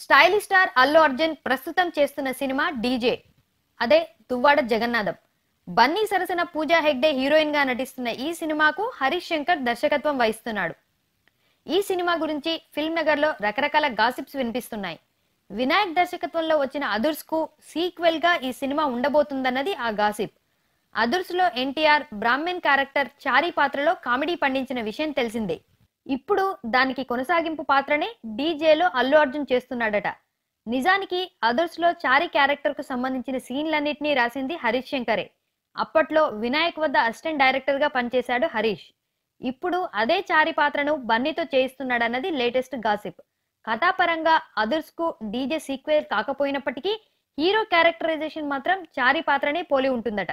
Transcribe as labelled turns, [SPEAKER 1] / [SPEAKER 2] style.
[SPEAKER 1] Stylish star Allu Arjun ప్రస్తుతం చేస్తున్న cinema DJ. అదే దువ్వాడ జగన్నాథం. బన్నీ సరసన పూజా హెగ్డే హీరోయిన్ గా నటిస్తున్న ఈ సినిమాకు హరీష్ శంకర్ దర్శకత్వం వహిస్తున్నాడు. ఈ సినిమా గురించి ఫిల్మ్ నగర్ లో రకరకాల గాసిప్స్ వినిపిస్తున్నాయి. వినాయక్ దర్శకత్వంలో వచ్చిన అదుర్స్ కు సీక్వెల్ గా ఈ సినిమా ఉండబోతుందన్నది ఆ గాసిప్. అదుర్స్ లో ఎన్టీఆర్ బ్రాహ్మణ్ క్యారెక్టర్ చారీ పాత్రలో కామెడీ పండించిన విషయం తెలిసిందే. ఇప్పుడు దానికి కొనసాగింపు పాత్రనే డీజేలో అల్లు అర్జున్ చేస్తున్నాడట. నిజానికి అదర్స్ లో చారీ క్యారెక్టర్ కు సంబంధించిన సీన్లన్నింటినీ రాసింది హరీష్ శంకరే. అప్పట్లో వినాయక్ వద్ద అసిస్టెంట్ డైరెక్టర్ గా పనిచేశాడు హరీష్. ఇప్పుడు అదే చారీ పాత్రను బన్నీతో చేయిస్తున్నాడన్నది లేటెస్ట్ గాసిప్. కథాపరంగా అదర్స్ కు డీజే సీక్వెల్ కాకపోయినప్పటికీ హీరో క్యారెక్టరైజేషన్ మాత్రం చారీ పాత్రనే పోలి ఉంటుందట.